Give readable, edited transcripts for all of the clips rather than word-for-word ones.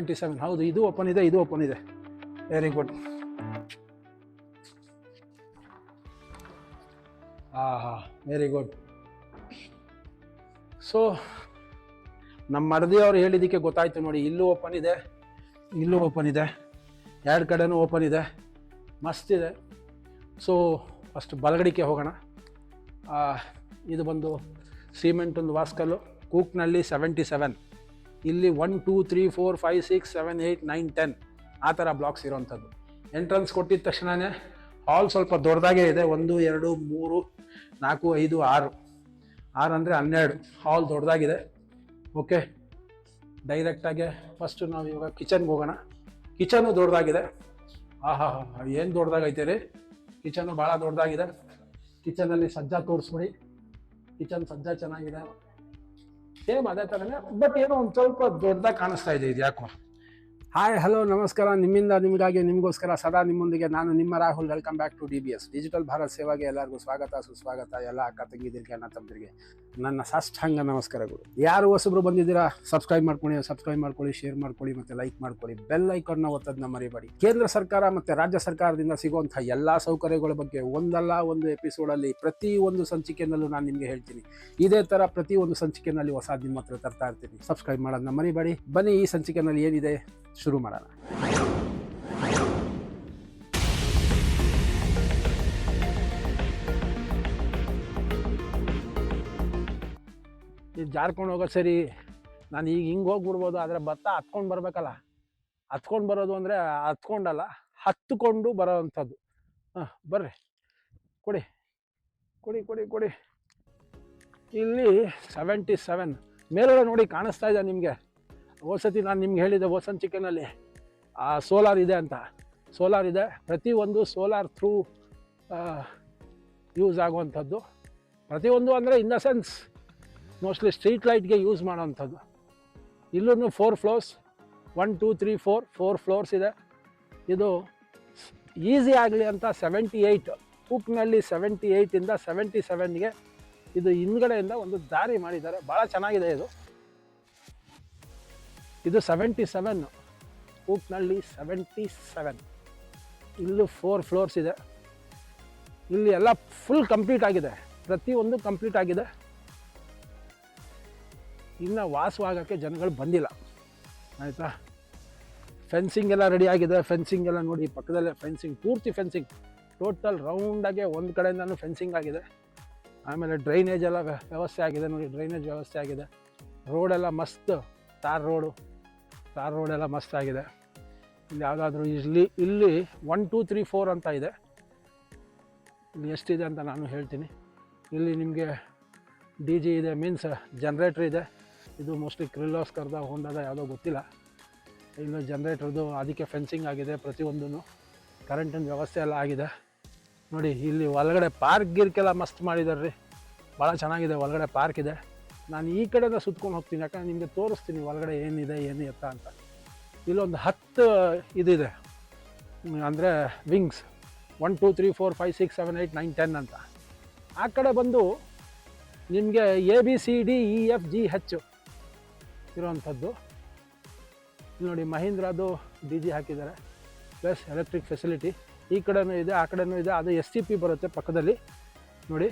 77 ಹೌದು, ಇದು ಓಪನ್ ಇದೆ, ಇದು ಓಪನ್ ಇದೆ. Very good. Very good. So ನಮ್ಮ ಮಡದಿಯವರು ಹೇಳಿದ್ದಕ್ಕೆ ಗೊತ್ತಾಯ್ತು ನೋಡಿ, ಇಲ್ಲೂ ಓಪನ್ ಇದೆ, ಇಲ್ಲೂ ಓಪನ್ ಇದೆ, ಎರಡು ಕಡೆನೂ ಓಪನ್ ಇದೆ, ಮಸ್ತ್ ಇದೆ. ಸೊ ಫಸ್ಟ್ ಬಲಗಡಿಕೆ ಹೋಗೋಣ. ಇದು ಬಂದು ಸಿಮೆಂಟ್ ಒಂದು ವಾಸ್ಕಲ್ಲು, ಕೂಕ್ನಲ್ಲಿ 77, ಇಲ್ಲಿ 1 2 3 4 5 6 7 8 9 10 ಆ ಥರ ಬ್ಲಾಕ್ಸ್ ಇರೋವಂಥದ್ದು. ಎಂಟ್ರೆನ್ಸ್ ಕೊಟ್ಟಿದ ತಕ್ಷಣವೇ ಹಾಲ್ ಸ್ವಲ್ಪ ದೊಡ್ಡದಾಗೇ ಇದೆ. 1 2 3 4 5 6 ಅಂದರೆ 12 ಹಾಲ್ ದೊಡ್ಡದಾಗಿದೆ. ಓಕೆ, ಡೈರೆಕ್ಟಾಗಿ ಫಸ್ಟು ನಾವು ಇವಾಗ ಕಿಚನ್ಗೆ ಹೋಗೋಣ. ಕಿಚನು ದೊಡ್ಡದಾಗಿದೆ. ಏನು ದೊಡ್ಡದಾಗೈತೆ ರೀ, ಕಿಚನು ಭಾಳ ದೊಡ್ಡದಾಗಿದೆ. ಕಿಚನಲ್ಲಿ ಸಜ್ಜಾ ತೋರಿಸ್ಬಿಡಿ. ಕಿಚನ್ ಸಜ್ಜಾ ಚೆನ್ನಾಗಿದೆ, ಸೇಮ್ ಅದೇ ಥರನೇ, ಬಟ್ ಏನೋ ಒಂದು ಸ್ವಲ್ಪ ದೊಡ್ಡದಾಗಿ ಕಾಣಿಸ್ತಾ ಇದೆ. ಇದು ಯಾಕೋ. ಹಾಯ್, ಹಲೋ, ನಮಸ್ಕಾರ. ನಿಮ್ಮಿಂದ ನಿಮಗಾಗಿ, ನಿಮಗೋಸ್ಕರ ಸದಾ ನಿಮ್ಮೊಂದಿಗೆ ನಾನು ನಿಮ್ಮ Rahul. Welcome back to DBS digital Bharat ಸೇವಾಗೆ ಎಲ್ಲರಿಗೂ ಸ್ವಾಗತ, ಸುಸ್ವಾಗತ. ಎಲ್ಲ ಅಕ್ಕ ತಂಗಿದಿರಿಗೆ, ಅಣ್ಣ ತಮ್ಮದಿರಿಗೆ ನನ್ನ ಸಾಷ್ಟಾಂಗ ನಮಸ್ಕಾರಗಳು. ಯಾರು ಹೊಸಬ್ರು ಬಂದಿದ್ದೀರಾ, ಸಬ್ಸ್ಕ್ರೈಬ್ ಮಾಡ್ಕೊಳ್ಳಿ, ಶೇರ್ ಮಾಡ್ಕೊಳ್ಳಿ, ಮತ್ತು ಲೈಕ್ ಮಾಡ್ಕೊಳ್ಳಿ. ಬೆಲ್ ಐಕಾನ್ನ ಒತ್ತೋದನ್ನ ಮರಿಬೇಡಿ. ಕೇಂದ್ರ ಸರ್ಕಾರ ಮತ್ತು ರಾಜ್ಯ ಸರ್ಕಾರದಿಂದ ಸಿಗುವಂಥ ಎಲ್ಲ ಸೌಕರ್ಯಗಳ ಬಗ್ಗೆ ಒಂದಲ್ಲ ಒಂದು ಎಪಿಸೋಡಲ್ಲಿ, ಪ್ರತಿ ಒಂದು ಸಂಚಿಕೆಯಲ್ಲೂ ನಾನು ನಿಮಗೆ ಹೇಳ್ತೀನಿ. ಇದೇ ಥರ ಪ್ರತಿ ಒಂದು ಸಂಚಿಕೆಯಲ್ಲಿ ಹೊಸ ನಿಮ್ಮ ಹತ್ರ ತರ್ತಾ ಇರ್ತೀನಿ. ಸಬ್ಸ್ಕ್ರೈಬ್ ಮಾಡೋದನ್ನ ಮರಿಬೇಡಿ. ಬನ್ನಿ, ಈ ಸಂಚಿಕೆಯಲ್ಲಿ ಏನಿದೆ ಶುರು ಮಾಡೋಣ. ಇದು ಜಾರ್ಕೊಂಡು ಹೋಗೋದು ಸರಿ, ನಾನು ಈಗ ಹಿಂಗೆ ಹೋಗ್ಬಿಡ್ಬೋದು, ಆದರೆ ಭತ್ತ ಹತ್ಕೊಂಡು ಬರಬೇಕಲ್ಲ. ಹತ್ಕೊಂಡು ಬರೋದು ಅಂದರೆ ಹತ್ಕೊಂಡಲ್ಲ, ಹತ್ತುಕೊಂಡು ಬರೋ ಅಂಥದ್ದು. ಬರ್ರಿ, ಕೊಡಿ ಕೊಡಿ ಕೊಡಿ ಕೊಡಿ. ಇಲ್ಲಿ 77 ಮೇಲ್ಗಡೆ ನೋಡಿ, ಕಾಣಿಸ್ತಾ ಇದೆ ನಿಮಗೆ. ಹೋದ್ಸತಿ ನಾನು ನಿಮ್ಗೆ ಹೇಳಿದ್ದೆ ಹೋಸನ್ ಚಿಕನಲ್ಲಿ ಸೋಲಾರ್ ಇದೆ ಅಂತ. ಸೋಲಾರ್ ಇದೆ, ಪ್ರತಿಯೊಂದು ಸೋಲಾರ್ ಥ್ರೂ ಯೂಸ್ ಆಗುವಂಥದ್ದು. ಪ್ರತಿಯೊಂದು ಅಂದರೆ in the sense mostly street ಲೈಟ್ಗೆ ಯೂಸ್ ಮಾಡೋವಂಥದ್ದು. ಇಲ್ಲೂ 4 ಫ್ಲೋರ್ಸ್, 1 2 3 4 ಫ್ಲೋರ್ಸ್ ಇದೆ. ಇದು ಈಸಿ ಆಗಲಿ ಅಂತ 78 ಕೂಕ್ನಲ್ಲಿ 78ಇಂದ 77ಗೆ ಇದು ಹಿಂದ್ಗಡೆಯಿಂದ ಒಂದು ದಾರಿ ಮಾಡಿದ್ದಾರೆ. ಭಾಳ ಚೆನ್ನಾಗಿದೆ ಇದು. ಇದು 77 ಕೂಕ್ನಲ್ಲಿ 77. ಇಲ್ಲೂ 4 ಫ್ಲೋರ್ಸ್ ಇದೆ. ಇಲ್ಲಿ ಎಲ್ಲ ಫುಲ್ ಕಂಪ್ಲೀಟ್ ಆಗಿದೆ, ಪ್ರತಿಯೊಂದು ಕಂಪ್ಲೀಟ್ ಆಗಿದೆ. ಇನ್ನು ವಾಸವಾಗೋಕ್ಕೆ ಜನಗಳು ಬಂದಿಲ್ಲ, ಆಯಿತಾ. ಫೆನ್ಸಿಂಗ್ ಎಲ್ಲ ರೆಡಿ ಆಗಿದೆ. ಫೆನ್ಸಿಂಗ್ ಎಲ್ಲ ನೋಡಿ, ಪಕ್ಕದಲ್ಲೇ ಫೆನ್ಸಿಂಗ್, ಪೂರ್ತಿ ಫೆನ್ಸಿಂಗ್, ಟೋಟಲ್ ರೌಂಡಾಗೆ ಒಂದು ಕಡೆಯಿಂದನೂ ಫೆನ್ಸಿಂಗ್ ಆಗಿದೆ. ಆಮೇಲೆ ಡ್ರೈನೇಜ್ ಎಲ್ಲ ವ್ಯವಸ್ಥೆ ಆಗಿದೆ ನೋಡಿ, ಡ್ರೈನೇಜ್ ವ್ಯವಸ್ಥೆ ಆಗಿದೆ. ರೋಡೆಲ್ಲ ಮಸ್ತ್, ತಾರ್ ರೋಡೆಲ್ಲ ಮಸ್ತ್ ಆಗಿದೆ. ಇಲ್ಲಿ ಯಾವುದಾದ್ರೂ ಇಲ್ಲಿ 1 2 3 4 ಅಂತ ಇದೆ. ಇಲ್ಲಿ ಎಷ್ಟಿದೆ ಅಂತ ನಾನು ಹೇಳ್ತೀನಿ. ಇಲ್ಲಿ ನಿಮಗೆ DG ಇದೆ, ಮೀನ್ಸ್ ಜನ್ರೇಟ್ರ್ ಇದೆ. ಇದು ಮೋಸ್ಟ್ಲಿ ಕ್ರಿಲೋಸ್ಕರ್ದ, ಹೋಂಡಾದ ಯಾವುದೋ ಗೊತ್ತಿಲ್ಲ. ಇನ್ನು ಜನ್ರೇಟ್ರದ್ದು, ಅದಕ್ಕೆ ಫೆನ್ಸಿಂಗ್ ಆಗಿದೆ. ಪ್ರತಿಯೊಂದೂ ಕರೆಂಟಿನ ವ್ಯವಸ್ಥೆ ಎಲ್ಲ ಆಗಿದೆ ನೋಡಿ. ಇಲ್ಲಿ ಒಳಗಡೆ ಪಾರ್ಕ್ ಗಿರ್ಕೆಲ್ಲ ಮಸ್ತ್ ಮಾಡಿದ್ದಾರೆ ರೀ, ಭಾಳ ಚೆನ್ನಾಗಿದೆ. ಒಳಗಡೆ ಪಾರ್ಕ್ ಇದೆ. ನಾನು ಈ ಕಡೆಯಿಂದ ಸುತ್ಕೊಂಡು ಹೋಗ್ತೀನಿ, ಯಾಕಂದ್ರೆ ನಿಮಗೆ ತೋರಿಸ್ತೀನಿ ಒಳಗಡೆ ಏನಿದೆ ಏನು ಎತ್ತ ಅಂತ. ಇಲ್ಲೊಂದು 10 ಇದಿದೆ, ಅಂದರೆ ವಿಂಗ್ಸ್, 1 2 3 4 5 6 7 8 9 10 ಅಂತ. ಆ ಕಡೆ ಬಂದು ನಿಮಗೆ ABCDEFGH ಇರೋವಂಥದ್ದು. ನೋಡಿ, ಮಹೀಂದ್ರದು DG ಹಾಕಿದ್ದಾರೆ, ಪ್ಲಸ್ ಎಲೆಕ್ಟ್ರಿಕ್ ಫೆಸಿಲಿಟಿ. ಈ ಕಡೆನೂ ಇದೆ, ಆ ಕಡೆನೂ ಇದೆ. ಅದು STP ಬರುತ್ತೆ ಪಕ್ಕದಲ್ಲಿ ನೋಡಿ.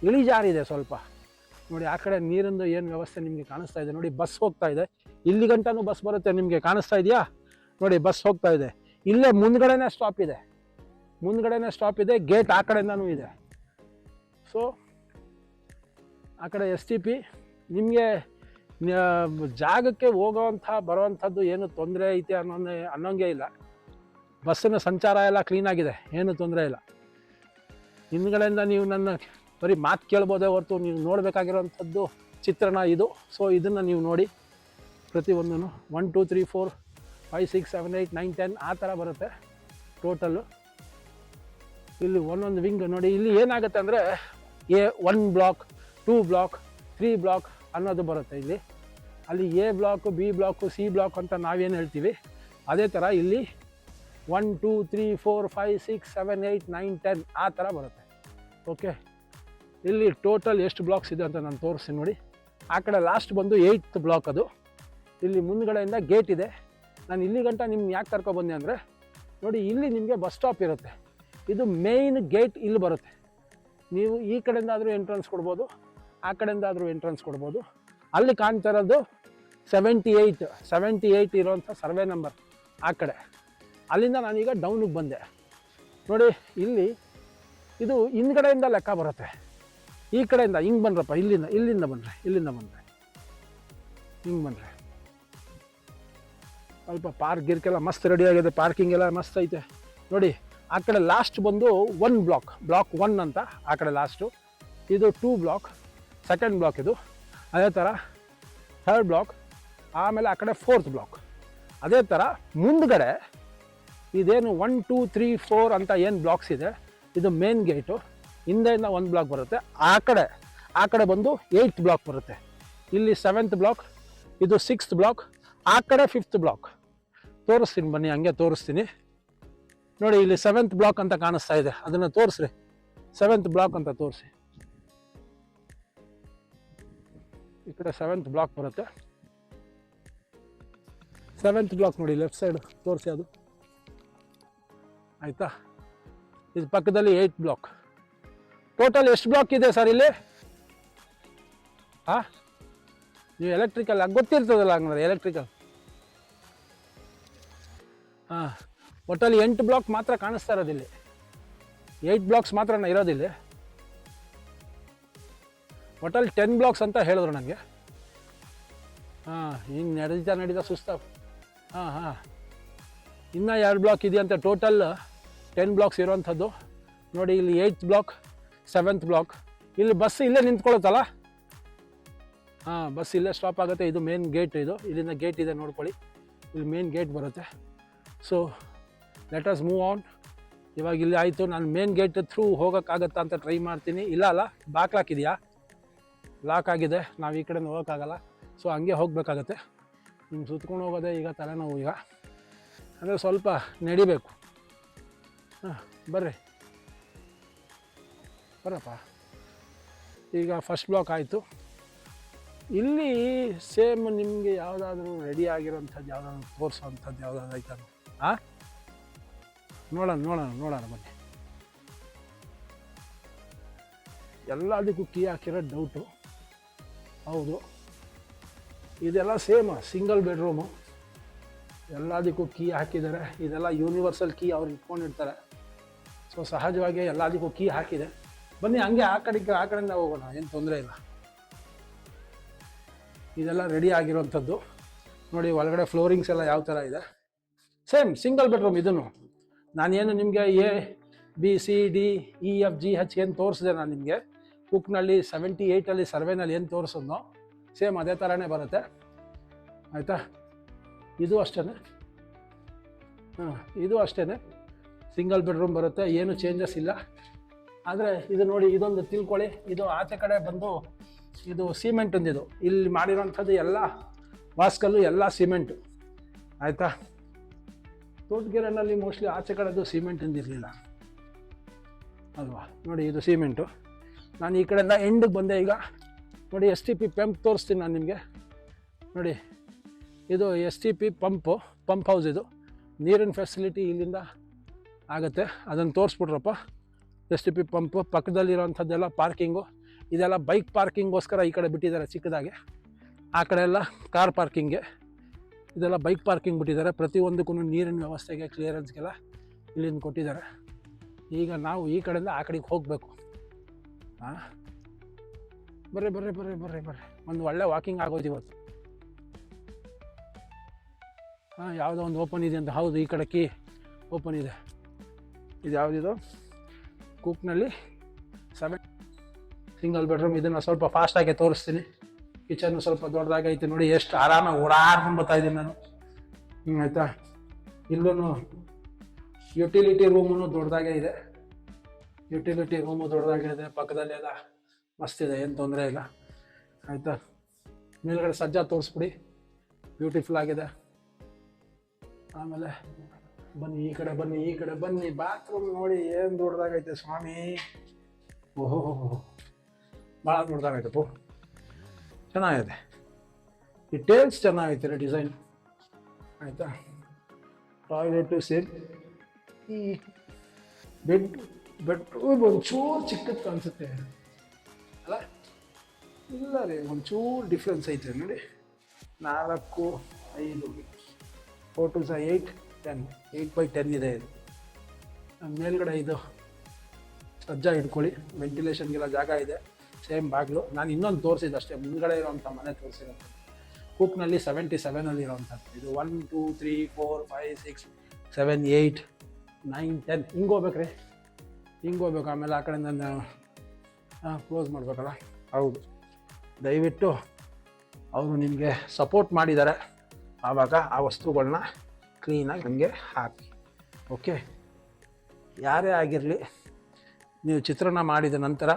ಇಳಿಜಾರಿದೆ ಸ್ವಲ್ಪ ನೋಡಿ. ಆ ಕಡೆ ನೀರಿಂದು ಏನು ವ್ಯವಸ್ಥೆ ನಿಮಗೆ ಕಾಣಿಸ್ತಾ ಇದೆ ನೋಡಿ. ಬಸ್ ಹೋಗ್ತಾ ಇದೆ, ಇಲ್ಲಿ ಗಂಟನೂ ಬಸ್ ಬರುತ್ತೆ, ನಿಮಗೆ ಕಾಣಿಸ್ತಾ ಇದೆಯಾ ನೋಡಿ. ಬಸ್ ಹೋಗ್ತಾ ಇದೆ. ಇಲ್ಲೇ ಮುಂದ್ಗಡೆನೇ ಸ್ಟಾಪ್ ಇದೆ, ಗೇಟ್ ಆ ಕಡೆಯಿಂದನೂ ಇದೆ. ಸೊ ಆ ಕಡೆ STP. ನಿಮಗೆ ಜಾಗಕ್ಕೆ ಹೋಗೋವಂಥ ಬರೋವಂಥದ್ದು ಏನು ತೊಂದರೆ ಐತೆ ಅನ್ನೋಂಗೆ ಇಲ್ಲ. ಬಸ್ಸಿನ ಸಂಚಾರ ಎಲ್ಲ ಕ್ಲೀನಾಗಿದೆ, ಏನು ತೊಂದರೆ ಇಲ್ಲ. ಹಿಂದ್ಗಡೆಯಿಂದ ನೀವು ನನ್ನ ಬರೀ ಮಾತು ಕೇಳ್ಬೋದೇ ಹೊರತು ನೀವು ನೋಡಬೇಕಾಗಿರೋವಂಥದ್ದು ಚಿತ್ರಣ ಇದು. ಸೊ ಇದನ್ನು ನೀವು ನೋಡಿ, ಪ್ರತಿಯೊಂದೂ 1 2 3 4 5 6 7 8 9 10 ಆ ಥರ ಬರುತ್ತೆ ಟೋಟಲ್ಲು. ಇಲ್ಲಿ ಒಂದೊಂದು ವಿಂಗ್ ನೋಡಿ. ಇಲ್ಲಿ ಏನಾಗುತ್ತೆ ಅಂದರೆ 1 ಬ್ಲಾಕ್ 2 ಬ್ಲಾಕ್ 3 ಬ್ಲಾಕ್ ಅನ್ನೋದು ಬರುತ್ತೆ ಇಲ್ಲಿ. ಅಲ್ಲಿ A block, B block, C block ಅಂತ ನಾವೇನು ಹೇಳ್ತೀವಿ, ಅದೇ ಥರ ಇಲ್ಲಿ 1 2 3 4 5 6 7 8 9 10 ಆ ಥರ ಬರುತ್ತೆ. ಓಕೆ, ಇಲ್ಲಿ ಟೋಟಲ್ ಎಷ್ಟು ಬ್ಲಾಕ್ಸ್ ಇದೆ ಅಂತ ನಾನು ತೋರಿಸ್ತೀನಿ ನೋಡಿ. ಆ ಕಡೆ ಲಾಸ್ಟ್ ಬಂದು 8th ಬ್ಲಾಕ್ ಅದು. ಇಲ್ಲಿ ಮುಂದ್ಗಡೆಯಿಂದ ಗೇಟ್ ಇದೆ, ನಾನು ಇಲ್ಲಿ ಗಂಟ ನಿಮ್ಗೆ ಯಾಕೆ ಕರ್ಕೊಬಂದೆ ಅಂದರೆ ನೋಡಿ, ಇಲ್ಲಿ ನಿಮಗೆ ಬಸ್ ಸ್ಟಾಪ್ ಇರುತ್ತೆ. ಇದು ಮೇಯ್ನ್ ಗೇಟ್ ಇಲ್ಲಿ ಬರುತ್ತೆ. ನೀವು ಈ ಕಡೆಯಿಂದ ಆದರೂ ಎಂಟ್ರೆನ್ಸ್ ಕೊಡ್ಬೋದು, ಆ ಕಡೆಯಿಂದ ಆದರೂ ಎಂಟ್ರೆನ್ಸ್ ಕೊಡ್ಬೋದು. ಅಲ್ಲಿ ಕಾಣ್ತಾ ಇರೋದು 78 ಇರೋವಂಥ ಸರ್ವೆ ನಂಬರ್ ಆ ಕಡೆ. ಅಲ್ಲಿಂದ ನಾನೀಗ ಡೌನಿಗೆ ಬಂದೆ. ನೋಡಿ, ಇಲ್ಲಿ ಇದು ಹಿಂದ್ಗಡೆಯಿಂದ ಲೆಕ್ಕ ಬರುತ್ತೆ. ಈ ಕಡೆಯಿಂದ ಹಿಂಗೆ ಬನ್ರಪ್ಪ, ಇಲ್ಲಿಂದ ಬನ್ರಿ, ಹಿಂಗೆ ಬನ್ರಿ. ಸ್ವಲ್ಪ ಪಾರ್ಕ್ ಗಿರ್ಕೆಲ್ಲ ಮಸ್ತ್ ರೆಡಿ ಆಗಿದೆ, ಪಾರ್ಕಿಂಗ್ ಎಲ್ಲ ಮಸ್ತ್ ಐತೆ. ನೋಡಿ, ಆ ಕಡೆ ಲಾಸ್ಟ್ ಬಂದು 1 ಬ್ಲಾಕ್ 1 ಅಂತ ಆ ಕಡೆ ಲಾಸ್ಟು. ಇದು 2 ಬ್ಲಾಕ್, ಸೆಕೆಂಡ್ ಬ್ಲಾಕ್ ಇದು. ಅದೇ ಥರ 3rd ಬ್ಲಾಕ್, ಆಮೇಲೆ ಆ ಕಡೆ 4th ಬ್ಲಾಕ್. ಅದೇ ಥರ ಮುಂದ್ಗಡೆ ಇದೇನು 1 2 3 4 ಅಂತ ಏನು ಬ್ಲಾಕ್ಸ್ ಇದೆ, ಇದು ಮೇನ್ ಗೇಟು. ಹಿಂದೆಯಿಂದ 1 ಬ್ಲಾಕ್ ಬರುತ್ತೆ. ಆ ಕಡೆ ಬಂದು 8th ಬ್ಲಾಕ್ ಬರುತ್ತೆ. ಇಲ್ಲಿ 7th ಬ್ಲಾಕ್, ಇದು 6th ಬ್ಲಾಕ್, ಆ ಕಡೆ 5th ಬ್ಲಾಕ್. ತೋರಿಸ್ತೀನಿ ಬನ್ನಿ, ಹಂಗೆ ತೋರಿಸ್ತೀನಿ. ನೋಡಿ, ಇಲ್ಲಿ 7th ಬ್ಲಾಕ್ ಅಂತ ಕಾಣಿಸ್ತಾ ಇದೆ, ಅದನ್ನು ತೋರಿಸ್ರಿ. 7th ಬ್ಲಾಕ್ ಅಂತ ತೋರಿಸಿ. ಈ ಕಡೆ 7th ಬ್ಲಾಕ್ ಬರುತ್ತೆ. 7th ಬ್ಲಾಕ್ ನೋಡಿ, ಲೆಫ್ಟ್ ಸೈಡ್ ತೋರಿಸಿ, ಅದು ಆಯಿತಾ. ಇದು ಪಕ್ಕದಲ್ಲಿ 8th ಬ್ಲಾಕ್. ಟೋಟಲ್ ಎಷ್ಟು ಬ್ಲಾಕ್ ಇದೆ ಸರ್ ಇಲ್ಲಿ? ಹಾಂ, ನೀವು ಎಲೆಕ್ಟ್ರಿಕಲ್ ಗೊತ್ತಿರ್ತದಲ್ಲ ಹಂಗಾದ್ರೆ, ಎಲೆಕ್ಟ್ರಿಕಲ್. ಹಾಂ, ಒಟ್ಟಲ್ಲಿ 8 ಬ್ಲಾಕ್ ಮಾತ್ರ ಕಾಣಿಸ್ತಾ ಇರೋದಿಲ್ಲಿ. 8 ಬ್ಲಾಕ್ಸ್ ಮಾತ್ರ ಇರೋದಿಲ್ಲ. ಒಟ್ಟಲ್ಲಿ 10 ಬ್ಲಾಕ್ಸ್ ಅಂತ ಹೇಳಿದ್ರು ನನಗೆ. ಹಾಂ, ಹಿಂಗೆ ನಡೀತಾ ಸುಸ್ತ. ಹಾಂ, ಇನ್ನೂ 2 ಬ್ಲಾಕ್ ಇದೆಯಂತೆ. ಟೋಟಲ್ 10 ಬ್ಲಾಕ್ಸ್ ಇರೋವಂಥದ್ದು. ನೋಡಿ, ಇಲ್ಲಿ 8th ಬ್ಲಾಕ್, 7th ಬ್ಲಾಕ್. ಇಲ್ಲಿ ಬಸ್ ಇಲ್ಲೇ ನಿಂತ್ಕೊಳ್ಳುತ್ತಲ್ಲ. ಹಾಂ, ಬಸ್ ಇಲ್ಲೇ ಸ್ಟಾಪ್ ಆಗುತ್ತೆ. ಇದು ಮೇನ್ ಗೇಟ್. ಇಲ್ಲಿಂದ ಗೇಟ್ ಇದೆ, ನೋಡ್ಕೊಳ್ಳಿ. ಇಲ್ಲಿ ಮೇನ್ ಗೇಟ್ ಬರುತ್ತೆ. So let us move on. ಇವಾಗ ಇಲ್ಲಿ ಆಯಿತು, ನಾನು ಮೇನ್ ಗೇಟ್ ಥ್ರೂ ಹೋಗೋಕ್ಕಾಗತ್ತಾ ಅಂತ ಟ್ರೈ ಮಾಡ್ತೀನಿ. ಇಲ್ಲ, ಲಾಕ್ ಇದೆಯಾ? ಲಾಕ್ ಆಗಿದೆ, ನಾವು ಈ ಕಡೆಯಿಂದ ಹೋಗೋಕ್ಕಾಗಲ್ಲ. ಸೊ ಹಂಗೆ ಹೋಗಬೇಕಾಗತ್ತೆ. ನಿಮ್ಗೆ ಸುತ್ಕೊಂಡು ಹೋಗೋದೇ ಈಗ ತಲೆನೋವು. ಈಗ ಅಂದರೆ ಸ್ವಲ್ಪ ನಡಿಬೇಕು. ಹಾಂ, ಬರಪ್ಪ. ಈಗ ಫಸ್ಟ್ ಬ್ಲಾಕ್ ಆಯಿತು. ಇಲ್ಲಿ ಸೇಮ್ ನಿಮಗೆ ಯಾವುದಾದ್ರೂ ರೆಡಿ ಆಗಿರೋಂಥದ್ದು ಯಾವುದಾದ್ರು ತೋರಿಸೋವಂಥದ್ದು ಯಾವುದಾದ್ರು ಆಯ್ತಾನು? ಹಾಂ, ನೋಡೋಣ ಬನ್ನಿ. ಎಲ್ಲದಕ್ಕೂ ಕೀ ಹಾಕಿರೋ ಡೌಟು. ಹೌದು, ಇದೆಲ್ಲ ಸೇಮ್ ಸಿಂಗಲ್ ಬೆಡ್ರೂಮು. ಎಲ್ಲದಕ್ಕೂ ಕೀ ಹಾಕಿದ್ದಾರೆ. ಇದೆಲ್ಲ ಯೂನಿವರ್ಸಲ್ ಕೀ ಅವ್ರು ಇಟ್ಕೊಂಡಿರ್ತಾರೆ. ಸೊ ಸಹಜವಾಗಿ ಎಲ್ಲದಕ್ಕೂ ಕೀ ಹಾಕಿದೆ. ಬನ್ನಿ, ಹಂಗೆ ಆ ಕಡೆಯಿಂದ ಹೋಗೋಣ, ಏನು ತೊಂದರೆ ಇಲ್ಲ. ಇದೆಲ್ಲ ರೆಡಿ ಆಗಿರೋವಂಥದ್ದು. ನೋಡಿ, ಒಳಗಡೆ ಫ್ಲೋರಿಂಗ್ಸ್ ಎಲ್ಲ ಯಾವ ಥರ ಇದೆ. Same single bedroom. ಇದನ್ನು ನಾನೇನು ನಿಮಗೆ ABCDEFGH ಏನು ತೋರಿಸಿದೆ ನಾನು ನಿಮಗೆ ಕುಕ್ನಲ್ಲಿ 78 ಸರ್ವೆನಲ್ಲಿ ಏನು ತೋರಿಸೋದು, ಸೇಮ್ ಅದೇ ಥರನೇ ಬರುತ್ತೆ. ಆಯಿತಾ. ಇದು ಅಷ್ಟೇ. ಹಾಂ, ಇದು ಅಷ್ಟೇ ಸಿಂಗಲ್ ಬೆಡ್ರೂಮ್ ಬರುತ್ತೆ. ಏನು ಚೇಂಜಸ್ ಇಲ್ಲ. ಆದರೆ ಇದು ನೋಡಿ, ಇದೊಂದು ತಿಳ್ಕೊಳ್ಳಿ. ಇದು ಆಚೆ ಕಡೆ ಬಂದು ಇದು ಸಿಮೆಂಟಿಂದು. ಇದು ಇಲ್ಲಿ ಮಾಡಿರೋಂಥದ್ದು ಎಲ್ಲ ವಾಸ್ಕಲ್ಲು, ಎಲ್ಲ ಸಿಮೆಂಟು. ಆಯಿತಾ. ತೋಟಗೆರೆನಲ್ಲಿ ಮೋಸ್ಟ್ಲಿ ಆಚೆ ಕಡೆದು ಸಿಮೆಂಟಿಂದು ಇರಲಿಲ್ಲ ಅಲ್ವಾ. ನೋಡಿ, ಇದು ಸಿಮೆಂಟು. ನಾನು ಈ ಕಡೆಯಿಂದ ಎಂಡಿಗೆ ಬಂದೆ. ಈಗ ನೋಡಿ, STP ಪಂಪ್ ತೋರಿಸ್ತೀನಿ ನಾನು ನಿಮಗೆ. ನೋಡಿ, ಇದು STP ಪಂಪ್ ಹೌಸ್. ಇದು ನೀರಿನ ಫೆಸಿಲಿಟಿ ಇಲ್ಲಿಂದ ಆಗುತ್ತೆ. ಅದನ್ನು ತೋರಿಸ್ಬಿಟ್ರಪ್ಪ. STP ಪಂಪು ಪಕ್ಕದಲ್ಲಿರೋವಂಥದ್ದೆಲ್ಲ ಪಾರ್ಕಿಂಗು. ಇದೆಲ್ಲ ಬೈಕ್ ಪಾರ್ಕಿಂಗೋಸ್ಕರ ಈ ಕಡೆ ಬಿಟ್ಟಿದ್ದಾರೆ ಚಿಕ್ಕದಾಗೆ. ಆ ಕಡೆ ಎಲ್ಲ ಕಾರ್ ಪಾರ್ಕಿಂಗ್ಗೆ, ಇದೆಲ್ಲ ಬೈಕ್ ಪಾರ್ಕಿಂಗ್ ಬಿಟ್ಟಿದ್ದಾರೆ. ಪ್ರತಿಯೊಂದಕ್ಕೂ ನೀರಿನ ವ್ಯವಸ್ಥೆಗೆ, ಕ್ಲಿಯರೆನ್ಸ್ಗೆಲ್ಲ ಇಲ್ಲಿಂದ ಕೊಟ್ಟಿದ್ದಾರೆ. ಈಗ ನಾವು ಈ ಕಡೆಯಿಂದ ಆ ಕಡೆಗೆ ಹೋಗಬೇಕು. ಹಾಂ, ಬರ್ರಿ. ಒಂದು ಒಳ್ಳೆ ವಾಕಿಂಗ್ ಆಗೋದು ಇವತ್ತು. ಹಾಂ, ಯಾವುದೋ ಒಂದು ಓಪನ್ ಇದೆ ಅಂತ. ಹೌದು, ಈ ಕಡೆ ಕೀ ಓಪನ್ ಇದೆ. ಇದು ಯಾವುದಿದು? ಕುಕ್ನಲ್ಲಿ 7 ಸಿಂಗಲ್ ಬೆಡ್ರೂಮ್. ಇದನ್ನು ಸ್ವಲ್ಪ ಫಾಸ್ಟಾಗಿ ತೋರಿಸ್ತೀನಿ. ಕಿಚನ್ನು ಸ್ವಲ್ಪ ದೊಡ್ಡದಾಗೈತೆ. ನೋಡಿ, ಎಷ್ಟು ಆರಾಮಾಗಿ ಓಡಾಡ್ಕೊಂಡು ಬರ್ತಾಯಿದ್ದೀನಿ ನಾನು. ಆಯಿತಾ. ಇಲ್ಲೂ ಯುಟಿಲಿಟಿ ರೂಮು ದೊಡ್ಡದಾಗೇ ಇದೆ. ಪಕ್ಕದಲ್ಲಿ ಎಲ್ಲ ಮಸ್ತಿದೆ, ಏನು ತೊಂದರೆ ಇಲ್ಲ. ಆಯಿತಾ. ಮೇಲ್ಗಡೆ ಸಜ್ಜಾ ತೋರಿಸ್ಬಿಡಿ, ಬ್ಯೂಟಿಫುಲ್ ಆಗಿದೆ. ಆಮೇಲೆ ಬನ್ನಿ, ಈ ಕಡೆ ಬನ್ನಿ. ಬಾತ್ರೂಮ್ ನೋಡಿ, ಏನು ದೊಡ್ಡದಾಗೈತೆ ಸ್ವಾಮಿ. ಓಹೋ, ಭಾಳ ದೊಡ್ಡದಾಗೈತಪ್ಪ. ಚೆನ್ನಾಗಿದೆ. ಈ ಟೇಲ್ಸ್ ಚೆನ್ನಾಗೈತೆ ಡಿಸೈನ್. ಆಯಿತಾ. Toilet same. ಈ ಬೆಡ್ರೂಮ್ ಒಂಚೂರು ಚಿಕ್ಕದು ಕಾಣಿಸುತ್ತೆ ಅಲ್ಲ, ಇಲ್ಲ ರೀ ಒಂಚೂರು ಡಿಫ್ರೆನ್ಸ್ ಐತೆ ನೋಡಿ. 4, 5, 4 2 8, 10, 8x10 ಇದೆ ಇದು. ಮೇಲ್ಗಡೆ ಇದು ಸಜ್ಜಾ ಇಟ್ಕೊಳ್ಳಿ, ವೆಂಟಿಲೇಷನ್ಗೆಲ್ಲ ಜಾಗ ಇದೆ. ಸೇಮ್ ಬಾಗಿಲು. ನಾನು ಇನ್ನೊಂದು ತೋರಿಸಿದ್ದು ಅಷ್ಟೇ, ಮುಂದ್ಗಡೆ ಇರೋವಂಥ ಮನೆ ತೋರಿಸಿರೋಂಥದ್ದು. ಕೂಕ್ನಲ್ಲಿ 77 ಇರೋವಂಥದ್ದು. ಇದು 1 2 3 4 5 6 7 8 9 10 ಹಿಂಗೆ ಹೋಗ್ಬೇಕ್ರಿ, ಹಿಂಗೆ ಹೋಗ್ಬೇಕು. ಆಮೇಲೆ ಆ ಕಡೆ ನಾನು ಕ್ಲೋಸ್ ಮಾಡಬೇಕಲ್ಲ. ಹೌದು, ದಯವಿಟ್ಟು ಅವರು ನಿಮಗೆ ಸಪೋರ್ಟ್ ಮಾಡಿದ್ದಾರೆ, ಆವಾಗ ಆ ವಸ್ತುಗಳನ್ನ ಕ್ಲೀನಾಗಿ ನನಗೆ ಹಾಕಿ. ಓಕೆ, ಯಾರೇ ಆಗಿರಲಿ, ನೀವು ಚಿತ್ರಣ ಮಾಡಿದ ನಂತರ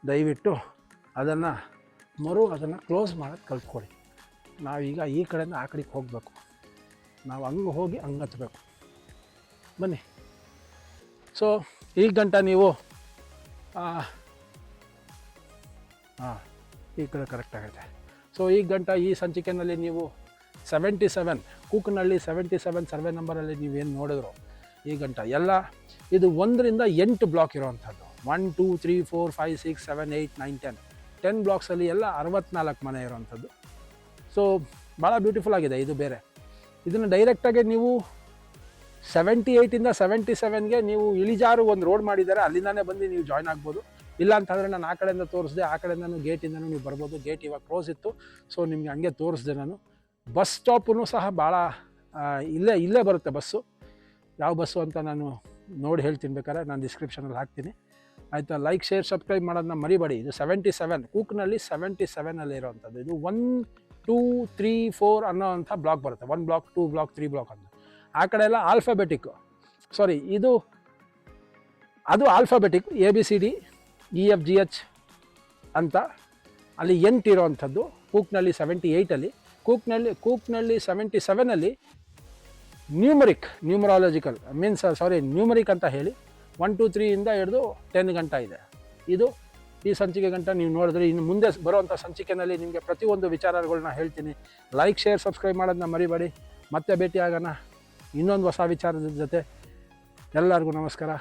ದಯವಿಟ್ಟು ಅದನ್ನು ಕ್ಲೋಸ್ ಮಾಡೋದು ಕಲ್ತ್ಕೊಳ್ಳಿ. ನಾವೀಗ ಈ ಕಡೆಯಿಂದ ಆ ಕಡೆಗೆ ಹೋಗಬೇಕು, ನಾವು ಹಂಗೆ ಹೋಗಿ ಹಂಗೆ ಹತ್ತಬೇಕು. ಬನ್ನಿ. ಸೊ ಈಗ ಗಂಟ ನೀವು ಈ ಕಡೆ ಕರೆಕ್ಟ್ ಆಗುತ್ತೆ. ಸೊ ಈಗ ಗಂಟ ಈ ಸಂಚಿಕೆಯಲ್ಲಿ ನೀವು 77 ಕೂಕ್ನಳ್ಳಿ 77 ಸರ್ವೆ ನಂಬರಲ್ಲಿ ನೀವೇನು ನೋಡಿದ್ರು ಈ ಗಂಟ ಎಲ್ಲ ಇದು 1 ರಿಂದ 8 ಬ್ಲಾಕ್ ಇರೋವಂಥದ್ದು. 1 2 3 4 5 6 7 8 9 10 ಬ್ಲಾಕ್ಸಲ್ಲಿ ಎಲ್ಲ 64 ಮನೆ ಇರೋವಂಥದ್ದು. ಸೊ ಭಾಳ ಬ್ಯೂಟಿಫುಲ್ ಆಗಿದೆ ಇದು. ಬೇರೆ ಇದನ್ನು ಡೈರೆಕ್ಟಾಗಿ ನೀವು 78ಇಂದ 77ಗೆ ನೀವು ಇಳಿಜಾರು ಒಂದು ರೋಡ್ ಮಾಡಿದ್ದಾರೆ, ಅಲ್ಲಿಂದಾನೇ ಬಂದು ನೀವು ಜಾಯ್ನ್ ಆಗ್ಬೋದು. ಇಲ್ಲ ಅಂತಂದರೆ ನಾನು ಆ ಕಡೆಯಿಂದ ತೋರಿಸಿದೆ, ಆ ಕಡೆಯಿಂದನೂ ಗೇಟಿಂದನೂ ನೀವು ಬರ್ಬೋದು. ಗೇಟ್ ಇವಾಗ ಕ್ಲೋಸ್ ಇತ್ತು, ಸೊ ನಿಮಗೆ ಹಂಗೆ ತೋರಿಸಿದೆ ನಾನು. ಬಸ್ ಸ್ಟಾಪೂ ಸಹ ಭಾಳ ಇಲ್ಲೇ ಬರುತ್ತೆ ಬಸ್ಸು. ಯಾವ ಬಸ್ಸು ಅಂತ ನಾನು ನೋಡಿ ಹೇಳ್ತೀನಿ, ಬೇಕಾದ್ರೆ ನಾನು ಡಿಸ್ಕ್ರಿಪ್ಷನಲ್ಲಿ ಹಾಕ್ತೀನಿ. ಆಯಿತಾ. ಲೈಕ್ ಶೇರ್ ಸಬ್ಸ್ಕ್ರೈಬ್ ಮಾಡೋದನ್ನ ಮರಿಬೇಡಿ. ಇದು 77 ಕೂಕ್ನಲ್ಲಿ 77ಅಲ್ಲಿ ಇರೋವಂಥದ್ದು. ಇದು 1 2 3 4 ಅನ್ನೋವಂಥ ಬ್ಲಾಕ್ ಬರುತ್ತೆ. 1 ಬ್ಲಾಕ್ 2 ಬ್ಲಾಕ್ 3 ಬ್ಲಾಕ್ ಅಂತ. ಆ ಕಡೆ ಎಲ್ಲ ಆಲ್ಫಾಬೆಟಿಕ್ಕು, ಸಾರಿ ಅದು ಆಲ್ಫಾಬೆಟಿಕ್ ABCD EFGH ಅಂತ. ಅಲ್ಲಿ 8 ಇರೋವಂಥದ್ದು ಕೂಕ್ನಲ್ಲಿ 78ಅಲ್ಲಿ. ಕೂಕ್ನಲ್ಲಿ 77ಅಲ್ಲಿ ನ್ಯೂಮರಿಕ್ ಅಂತ ಹೇಳಿ 1 2 3 ಇಂದ ಹಿಡಿದು 10 ಗಂಟ ಇದೆ. ಇದು ಈ ಸಂಚಿಕೆ ಗಂಟ ನೀವು ನೋಡಿದ್ರೆ, ಇನ್ನು ಮುಂದೆ ಬರುವಂಥ ಸಂಚಿಕೆಯಲ್ಲಿ ನಿಮಗೆ ಪ್ರತಿಯೊಂದು ವಿಚಾರಗಳನ್ನ ಹೇಳ್ತೀನಿ. ಲೈಕ್ ಶೇರ್ ಸಬ್ಸ್ಕ್ರೈಬ್ ಮಾಡೋದನ್ನ ಮರಿಬೇಡಿ. ಮತ್ತೆ ಭೇಟಿ ಆಗೋಣ ಇನ್ನೊಂದು ಹೊಸ ವಿಚಾರದ ಜೊತೆ. ಎಲ್ಲರಿಗೂ ನಮಸ್ಕಾರ.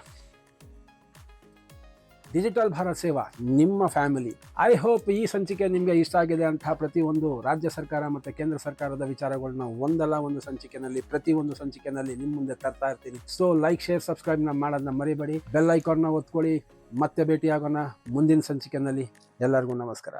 ಡಿಜಿಟಲ್ ಭಾರತ್ ಸೇವಾ, ನಿಮ್ಮ ಫ್ಯಾಮಿಲಿ. ಐ ಹೋಪ್ ಈ ಸಂಚಿಕೆ ನಿಮಗೆ ಇಷ್ಟ ಆಗಿದೆ ಅಂತ ಪ್ರತಿಯೊಂದು ರಾಜ್ಯ ಸರ್ಕಾರ ಮತ್ತು ಕೇಂದ್ರ ಸರ್ಕಾರದ ವಿಚಾರಗಳನ್ನ ಒಂದಲ್ಲ ಒಂದು ಸಂಚಿಕೆನಲ್ಲಿ, ಪ್ರತಿಯೊಂದು ಸಂಚಿಕೆನಲ್ಲಿ ನಿಮ್ಮ ಮುಂದೆ ತರ್ತಾ ಇರ್ತೀನಿ. ಸೊ ಲೈಕ್ ಶೇರ್ ಸಬ್ಸ್ಕ್ರೈಬ್ನ ಮಾಡೋದನ್ನ ಮರಿಬೇಡಿ. ಬೆಲ್ ಐಕಾನ್ನ ಒತ್ಕೊಳ್ಳಿ. ಮತ್ತೆ ಭೇಟಿ ಆಗೋಣ ಮುಂದಿನ ಸಂಚಿಕೆಯಲ್ಲಿ. ಎಲ್ಲರಿಗೂ ನಮಸ್ಕಾರ.